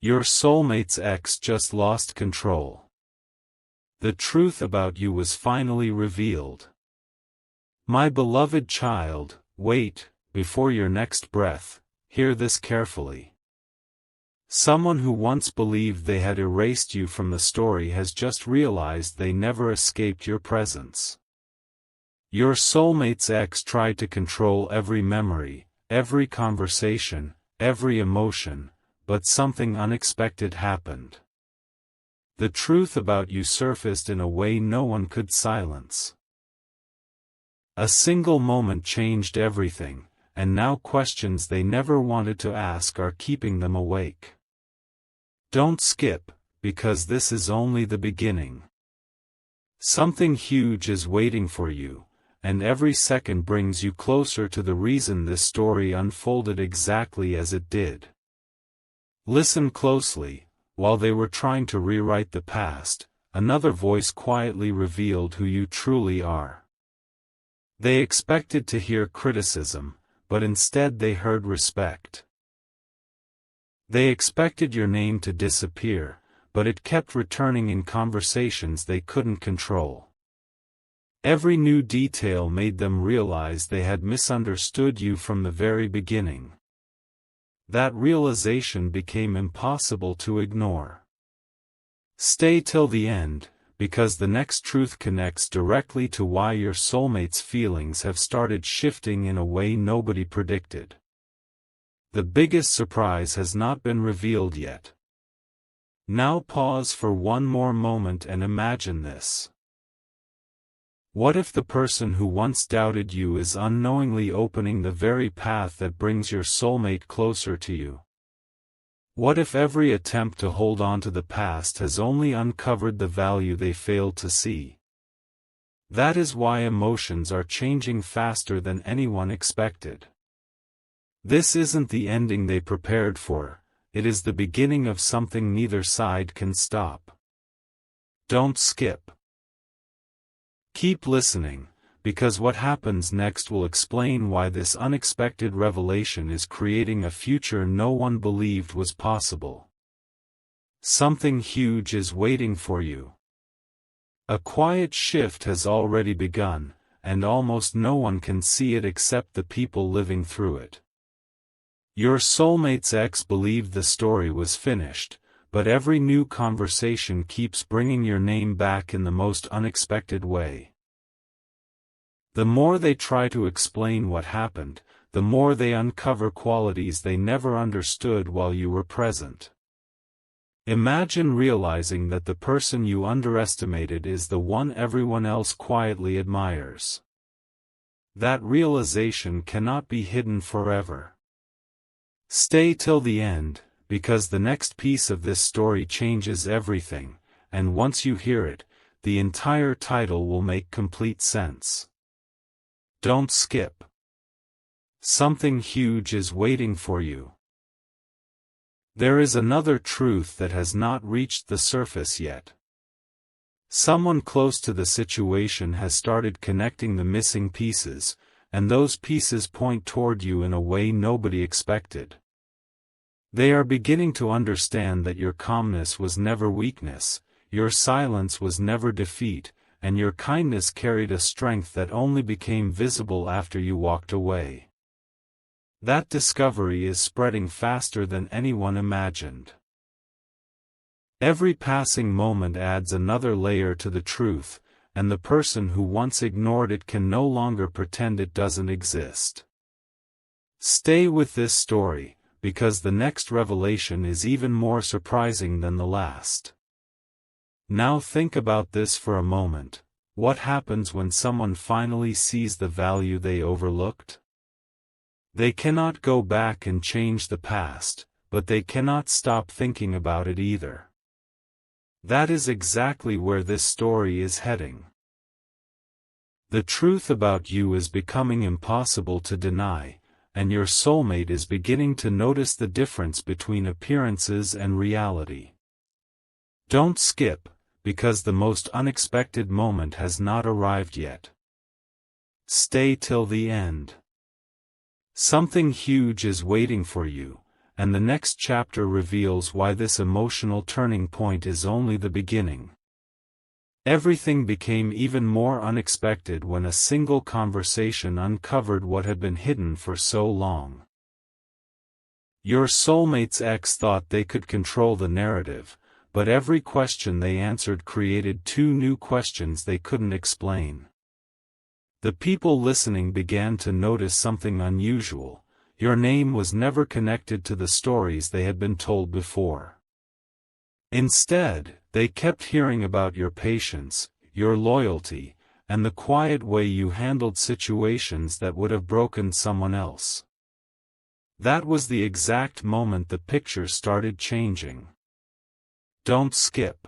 Your soulmate's ex just lost control. The truth about you was finally revealed. My beloved child, wait, before your next breath, hear this carefully. Someone who once believed they had erased you from the story has just realized they never escaped your presence. Your soulmate's ex tried to control every memory, every conversation, every emotion, but something unexpected happened. The truth about you surfaced in a way no one could silence. A single moment changed everything, and now questions they never wanted to ask are keeping them awake. Don't skip, because this is only the beginning. Something huge is waiting for you, and every second brings you closer to the reason this story unfolded exactly as it did. Listen closely. While they were trying to rewrite the past, another voice quietly revealed who you truly are. They expected to hear criticism, but instead they heard respect. They expected your name to disappear, but it kept returning in conversations they couldn't control. Every new detail made them realize they had misunderstood you from the very beginning. That realization became impossible to ignore. Stay till the end, because the next truth connects directly to why your soulmate's feelings have started shifting in a way nobody predicted. The biggest surprise has not been revealed yet. Now pause for one more moment and imagine this. What if the person who once doubted you is unknowingly opening the very path that brings your soulmate closer to you? What if every attempt to hold on to the past has only uncovered the value they failed to see? That is why emotions are changing faster than anyone expected. This isn't the ending they prepared for, it is the beginning of something neither side can stop. Don't skip. Keep listening, because what happens next will explain why this unexpected revelation is creating a future no one believed was possible. Something huge is waiting for you. A quiet shift has already begun, and almost no one can see it except the people living through it. Your soulmate's ex believed the story was finished, but every new conversation keeps bringing your name back in the most unexpected way. The more they try to explain what happened, the more they uncover qualities they never understood while you were present. Imagine realizing that the person you underestimated is the one everyone else quietly admires. That realization cannot be hidden forever. Stay till the end, because the next piece of this story changes everything, and once you hear it, the entire title will make complete sense. Don't skip. Something huge is waiting for you. There is another truth that has not reached the surface yet. Someone close to the situation has started connecting the missing pieces, and those pieces point toward you in a way nobody expected. They are beginning to understand that your calmness was never weakness, your silence was never defeat, and your kindness carried a strength that only became visible after you walked away. That discovery is spreading faster than anyone imagined. Every passing moment adds another layer to the truth, and the person who once ignored it can no longer pretend it doesn't exist. Stay with this story, because the next revelation is even more surprising than the last. Now think about this for a moment. What happens when someone finally sees the value they overlooked? They cannot go back and change the past, but they cannot stop thinking about it either. That is exactly where this story is heading. The truth about you is becoming impossible to deny, and your soulmate is beginning to notice the difference between appearances and reality. Don't skip, because the most unexpected moment has not arrived yet. Stay till the end. Something huge is waiting for you, and the next chapter reveals why this emotional turning point is only the beginning. Everything became even more unexpected when a single conversation uncovered what had been hidden for so long. Your soulmate's ex thought they could control the narrative, but every question they answered created two new questions they couldn't explain. The people listening began to notice something unusual. Your name was never connected to the stories they had been told before. Instead, they kept hearing about your patience, your loyalty, and the quiet way you handled situations that would have broken someone else. That was the exact moment the picture started changing. Don't skip.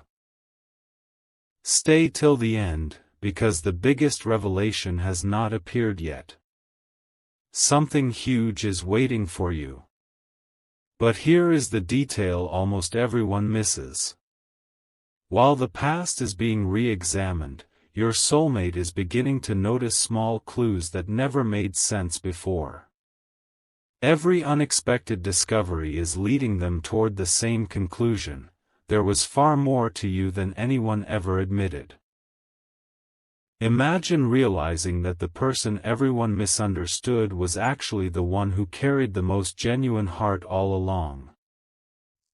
Stay till the end, because the biggest revelation has not appeared yet. Something huge is waiting for you. But here is the detail almost everyone misses. While the past is being re-examined, your soulmate is beginning to notice small clues that never made sense before. Every unexpected discovery is leading them toward the same conclusion: there was far more to you than anyone ever admitted. Imagine realizing that the person everyone misunderstood was actually the one who carried the most genuine heart all along.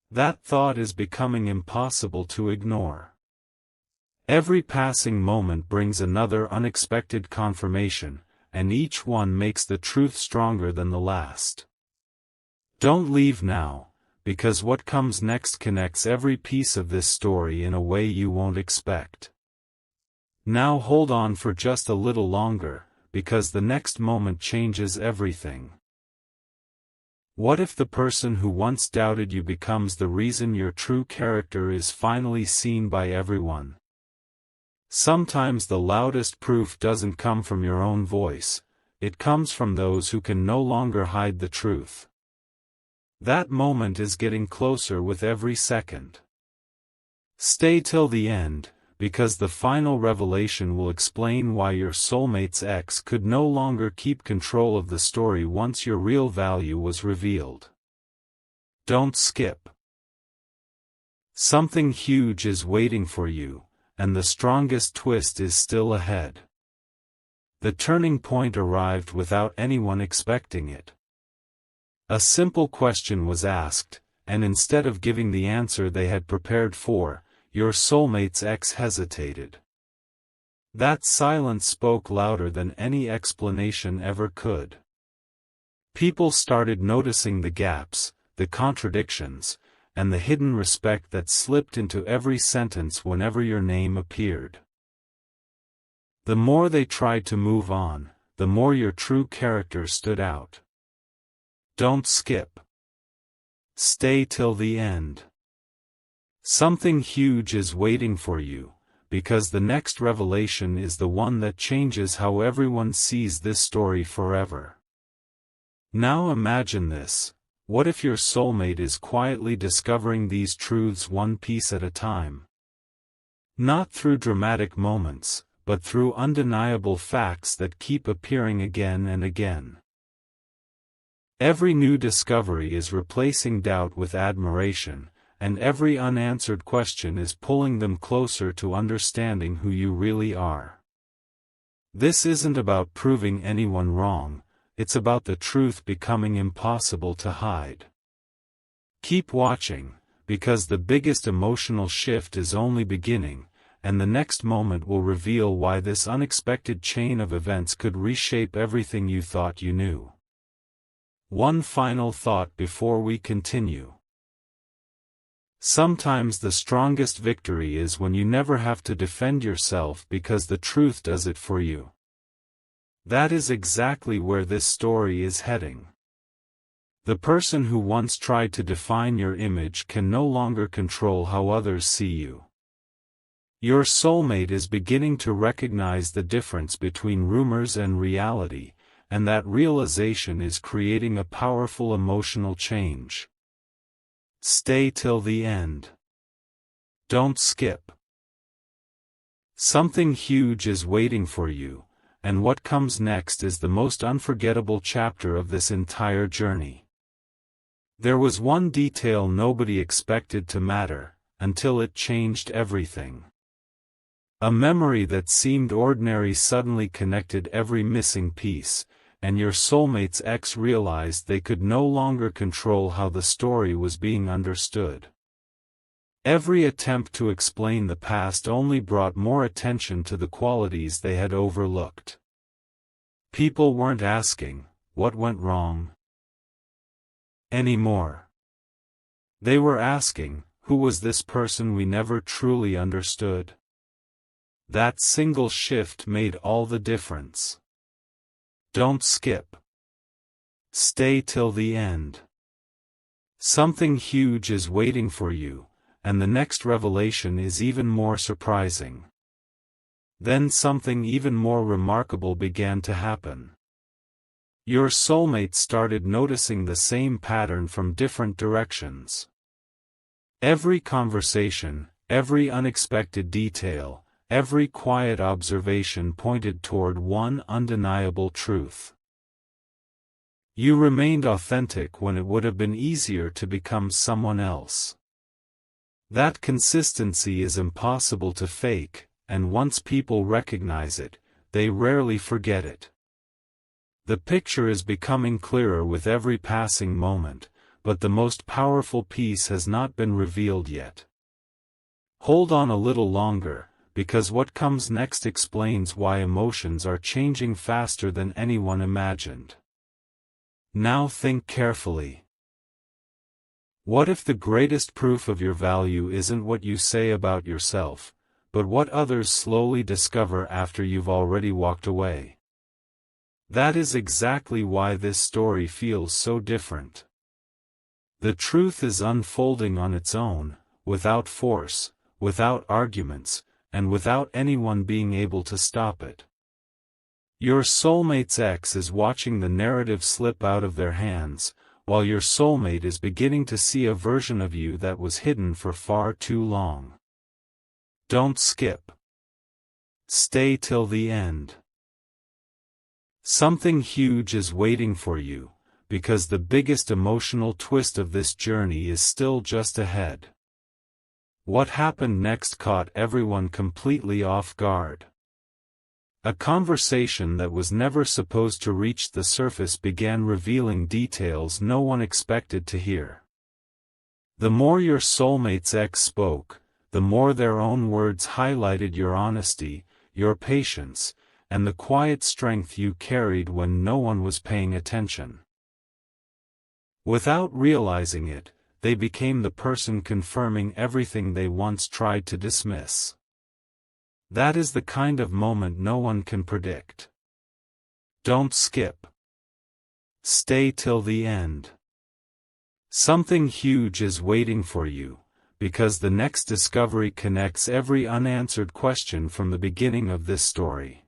That thought is becoming impossible to ignore. Every passing moment brings another unexpected confirmation, and each one makes the truth stronger than the last. Don't leave now, because what comes next connects every piece of this story in a way you won't expect. Now hold on for just a little longer, because the next moment changes everything. What if the person who once doubted you becomes the reason your true character is finally seen by everyone? Sometimes the loudest proof doesn't come from your own voice, it comes from those who can no longer hide the truth. That moment is getting closer with every second. Stay till the end, because the final revelation will explain why your soulmate's ex could no longer keep control of the story once your real value was revealed. Don't skip. Something huge is waiting for you, and the strongest twist is still ahead. The turning point arrived without anyone expecting it. A simple question was asked, and instead of giving the answer they had prepared for, your soulmate's ex hesitated. That silence spoke louder than any explanation ever could. People started noticing the gaps, the contradictions, and the hidden respect that slipped into every sentence whenever your name appeared. The more they tried to move on, the more your true character stood out. Don't skip. Stay till the end. Something huge is waiting for you, because the next revelation is the one that changes how everyone sees this story forever. Now imagine this: what if your soulmate is quietly discovering these truths one piece at a time? Not through dramatic moments, but through undeniable facts that keep appearing again and again. Every new discovery is replacing doubt with admiration, and every unanswered question is pulling them closer to understanding who you really are. This isn't about proving anyone wrong, it's about the truth becoming impossible to hide. Keep watching, because the biggest emotional shift is only beginning, and the next moment will reveal why this unexpected chain of events could reshape everything you thought you knew. One final thought before we continue. Sometimes the strongest victory is when you never have to defend yourself because the truth does it for you. That is exactly where this story is heading. The person who once tried to define your image can no longer control how others see you. Your soulmate is beginning to recognize the difference between rumors and reality, and that realization is creating a powerful emotional change. Stay till the end. Don't skip. Something huge is waiting for you, and what comes next is the most unforgettable chapter of this entire journey. There was one detail nobody expected to matter, until it changed everything. A memory that seemed ordinary suddenly connected every missing piece, and your soulmate's ex realized they could no longer control how the story was being understood. Every attempt to explain the past only brought more attention to the qualities they had overlooked. People weren't asking, "What went wrong?" anymore. They were asking, "Who was this person we never truly understood?" That single shift made all the difference. Don't skip. Stay till the end. Something huge is waiting for you, and the next revelation is even more surprising. Then something even more remarkable began to happen. Your soulmate started noticing the same pattern from different directions. Every conversation, every unexpected detail, every quiet observation pointed toward one undeniable truth. You remained authentic when it would have been easier to become someone else. That consistency is impossible to fake, and once people recognize it, they rarely forget it. The picture is becoming clearer with every passing moment, but the most powerful piece has not been revealed yet. Hold on a little longer, because what comes next explains why emotions are changing faster than anyone imagined. Now think carefully. What if the greatest proof of your value isn't what you say about yourself, but what others slowly discover after you've already walked away? That is exactly why this story feels so different. The truth is unfolding on its own, without force, without arguments, and without anyone being able to stop it. Your soulmate's ex is watching the narrative slip out of their hands, while your soulmate is beginning to see a version of you that was hidden for far too long. Don't skip. Stay till the end. Something huge is waiting for you, because the biggest emotional twist of this journey is still just ahead. What happened next caught everyone completely off guard. A conversation that was never supposed to reach the surface began revealing details no one expected to hear. The more your soulmate's ex spoke, the more their own words highlighted your honesty, your patience, and the quiet strength you carried when no one was paying attention. Without realizing it, they became the person confirming everything they once tried to dismiss. That is the kind of moment no one can predict. Don't skip. Stay till the end. Something huge is waiting for you, because the next discovery connects every unanswered question from the beginning of this story.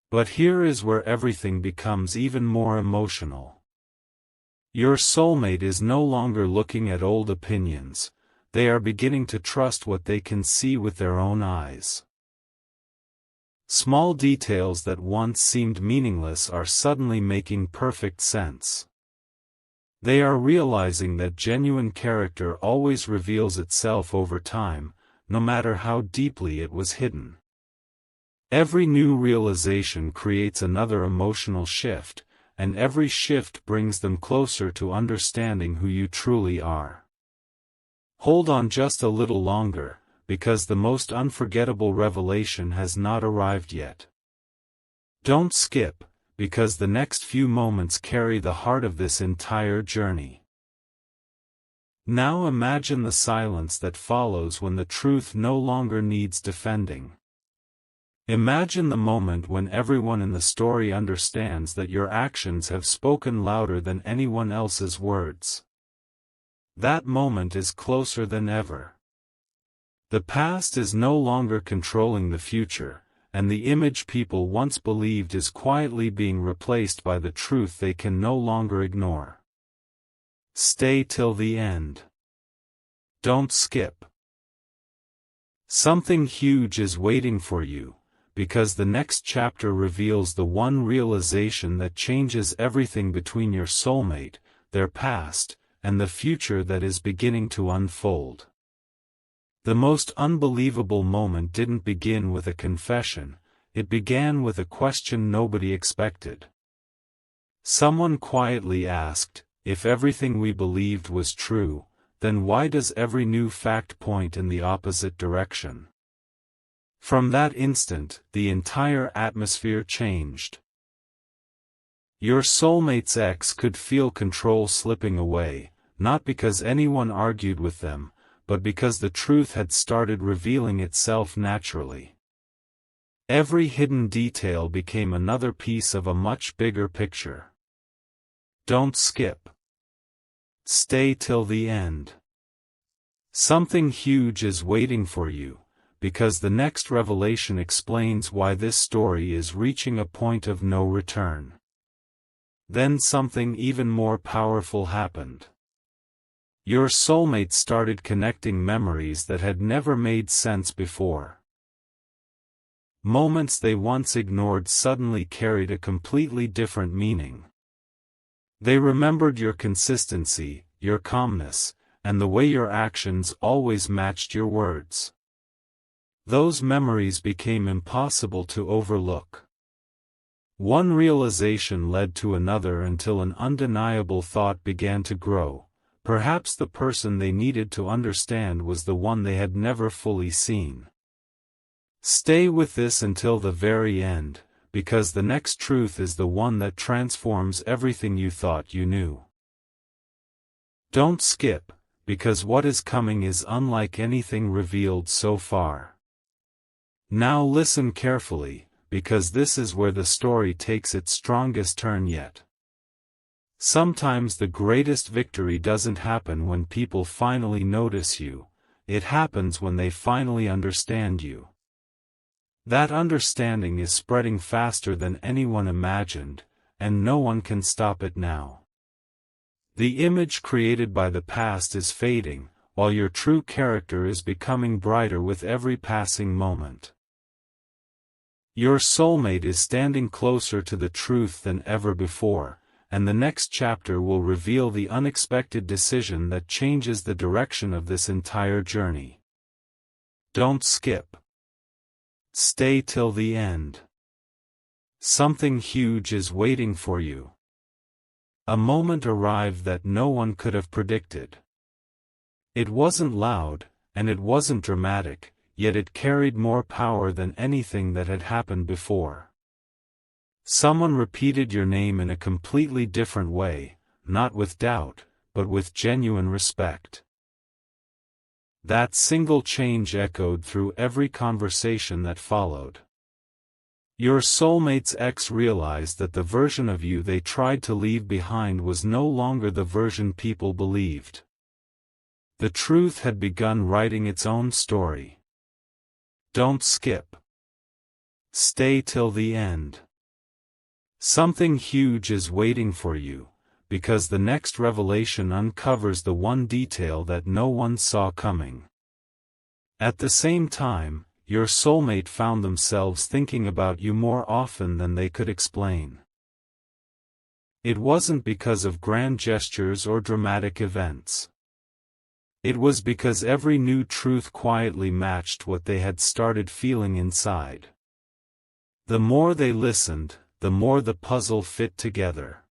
But here is where everything becomes even more emotional. Your soulmate is no longer looking at old opinions, they are beginning to trust what they can see with their own eyes. Small details that once seemed meaningless are suddenly making perfect sense. They are realizing that genuine character always reveals itself over time, no matter how deeply it was hidden. Every new realization creates another emotional shift, and every shift brings them closer to understanding who you truly are. Hold on just a little longer, because the most unforgettable revelation has not arrived yet. Don't skip, because the next few moments carry the heart of this entire journey. Now imagine the silence that follows when the truth no longer needs defending. Imagine the moment when everyone in the story understands that your actions have spoken louder than anyone else's words. That moment is closer than ever. The past is no longer controlling the future, and the image people once believed is quietly being replaced by the truth they can no longer ignore. Stay till the end. Don't skip. Something huge is waiting for you, because the next chapter reveals the one realization that changes everything between your soulmate, their past, and the future that is beginning to unfold. The most unbelievable moment didn't begin with a confession, it began with a question nobody expected. Someone quietly asked, "If everything we believed was true, then why does every new fact point in the opposite direction?" From that instant, the entire atmosphere changed. Your soulmate's ex could feel control slipping away, not because anyone argued with them, but because the truth had started revealing itself naturally. Every hidden detail became another piece of a much bigger picture. Don't skip. Stay till the end. Something huge is waiting for you, because the next revelation explains why this story is reaching a point of no return. Then something even more powerful happened. Your soulmate started connecting memories that had never made sense before. Moments they once ignored suddenly carried a completely different meaning. They remembered your consistency, your calmness, and the way your actions always matched your words. Those memories became impossible to overlook. One realization led to another until an undeniable thought began to grow. Perhaps the person they needed to understand was the one they had never fully seen. Stay with this until the very end, because the next truth is the one that transforms everything you thought you knew. Don't skip, because what is coming is unlike anything revealed so far. Now listen carefully, because this is where the story takes its strongest turn yet. Sometimes the greatest victory doesn't happen when people finally notice you, it happens when they finally understand you. That understanding is spreading faster than anyone imagined, and no one can stop it now. The image created by the past is fading, while your true character is becoming brighter with every passing moment. Your soulmate is standing closer to the truth than ever before, and the next chapter will reveal the unexpected decision that changes the direction of this entire journey. Don't skip. Stay till the end. Something huge is waiting for you. A moment arrived that no one could have predicted. It wasn't loud, and it wasn't dramatic, yet it carried more power than anything that had happened before. Someone repeated your name in a completely different way, not with doubt, but with genuine respect. That single change echoed through every conversation that followed. Your soulmate's ex realized that the version of you they tried to leave behind was no longer the version people believed. The truth had begun writing its own story. Don't skip. Stay till the end. Something huge is waiting for you, because the next revelation uncovers the one detail that no one saw coming. At the same time, your soulmate found themselves thinking about you more often than they could explain. It wasn't because of grand gestures or dramatic events. It was because every new truth quietly matched what they had started feeling inside. The more they listened, the more the puzzle fit together.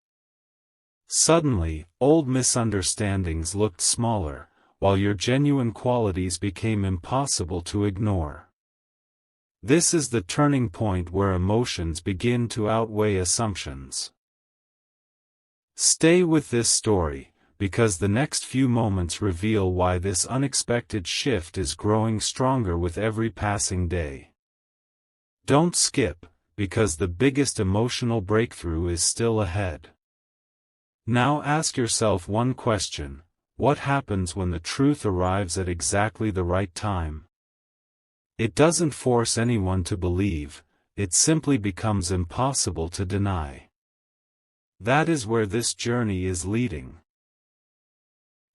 Suddenly, old misunderstandings looked smaller, while your genuine qualities became impossible to ignore. This is the turning point where emotions begin to outweigh assumptions. Stay with this story, because the next few moments reveal why this unexpected shift is growing stronger with every passing day. Don't skip, because the biggest emotional breakthrough is still ahead. Now ask yourself one question: what happens when the truth arrives at exactly the right time? It doesn't force anyone to believe, it simply becomes impossible to deny. That is where this journey is leading.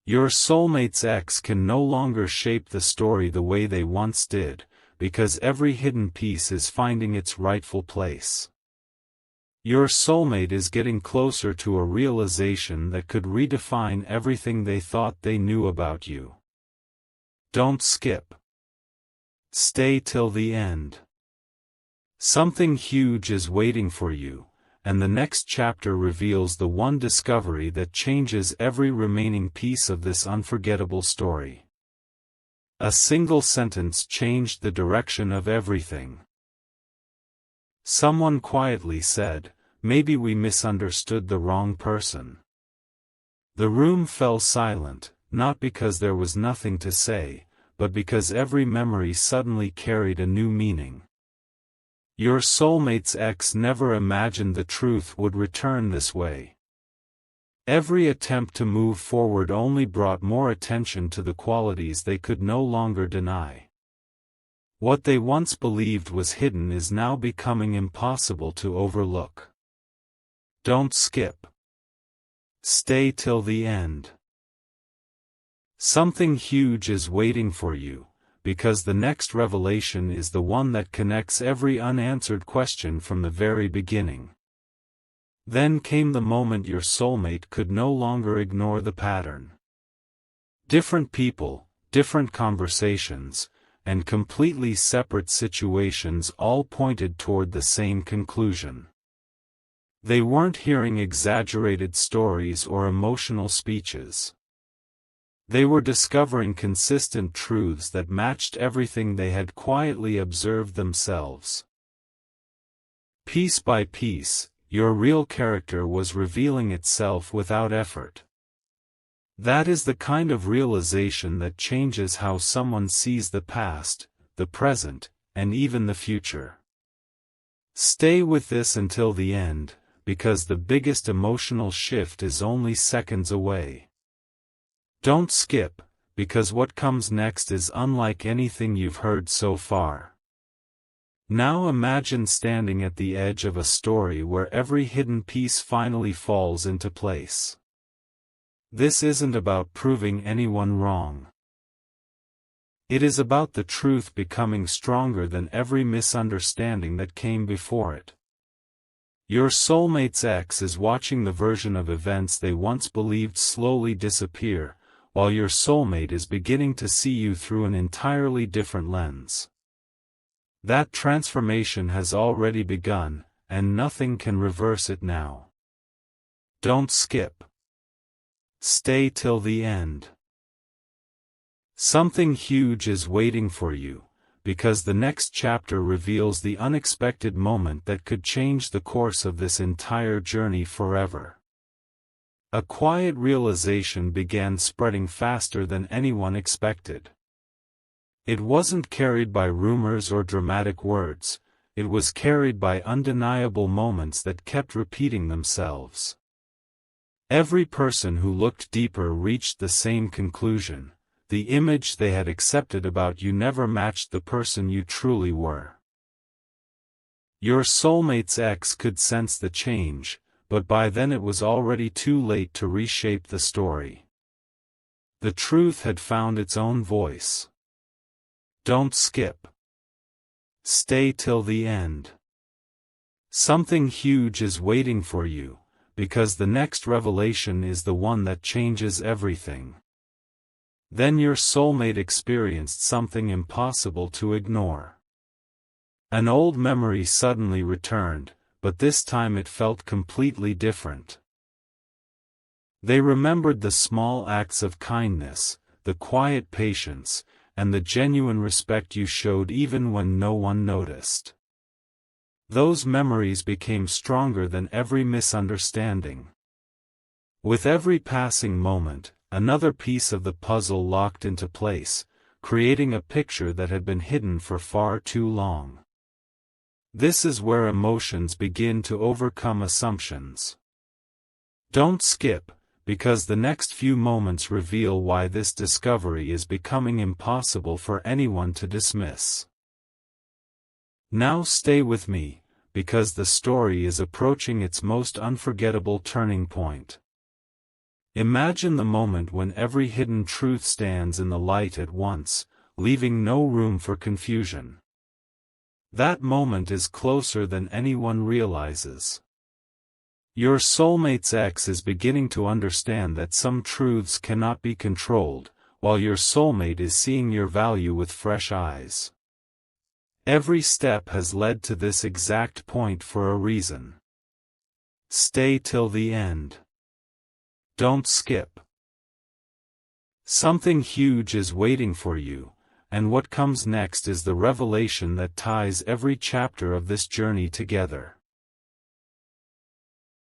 Your soulmate's ex can no longer shape the story the way they once did, because every hidden piece is finding its rightful place. Your soulmate is getting closer to a realization that could redefine everything they thought they knew about you. Don't skip. Stay till the end. Something huge is waiting for you, and the next chapter reveals the one discovery that changes every remaining piece of this unforgettable story. A single sentence changed the direction of everything. Someone quietly said, "Maybe we misunderstood the wrong person." The room fell silent, not because there was nothing to say, but because every memory suddenly carried a new meaning. Your soulmate's ex never imagined the truth would return this way. Every attempt to move forward only brought more attention to the qualities they could no longer deny. What they once believed was hidden is now becoming impossible to overlook. Don't skip. Stay till the end. Something huge is waiting for you, because the next revelation is the one that connects every unanswered question from the very beginning. Then came the moment your soulmate could no longer ignore the pattern. Different people, different conversations, and completely separate situations all pointed toward the same conclusion. They weren't hearing exaggerated stories or emotional speeches. They were discovering consistent truths that matched everything they had quietly observed themselves. Piece by piece, your real character was revealing itself without effort. That is the kind of realization that changes how someone sees the past, the present, and even the future. Stay with this until the end, because the biggest emotional shift is only seconds away. Don't skip, because what comes next is unlike anything you've heard so far. Now imagine standing at the edge of a story where every hidden piece finally falls into place. This isn't about proving anyone wrong. It is about the truth becoming stronger than every misunderstanding that came before it. Your soulmate's ex is watching the version of events they once believed slowly disappear, while your soulmate is beginning to see you through an entirely different lens. That transformation has already begun, and nothing can reverse it now. Don't skip. Stay till the end. Something huge is waiting for you, because the next chapter reveals the unexpected moment that could change the course of this entire journey forever. A quiet realization began spreading faster than anyone expected. It wasn't carried by rumors or dramatic words, it was carried by undeniable moments that kept repeating themselves. Every person who looked deeper reached the same conclusion: the image they had accepted about you never matched the person you truly were. Your soulmate's ex could sense the change, but by then it was already too late to reshape the story. The truth had found its own voice. Don't skip. Stay till the end. Something huge is waiting for you, because the next revelation is the one that changes everything. Then your soulmate experienced something impossible to ignore. An old memory suddenly returned, but this time it felt completely different. They remembered the small acts of kindness, the quiet patience, and the genuine respect you showed even when no one noticed. Those memories became stronger than every misunderstanding. With every passing moment, another piece of the puzzle locked into place, creating a picture that had been hidden for far too long. This is where emotions begin to overcome assumptions. Don't skip, because the next few moments reveal why this discovery is becoming impossible for anyone to dismiss. Now stay with me, because the story is approaching its most unforgettable turning point. Imagine the moment when every hidden truth stands in the light at once, leaving no room for confusion. That moment is closer than anyone realizes. Your soulmate's ex is beginning to understand that some truths cannot be controlled, while your soulmate is seeing your value with fresh eyes. Every step has led to this exact point for a reason. Stay till the end. Don't skip. Something huge is waiting for you, and what comes next is the revelation that ties every chapter of this journey together.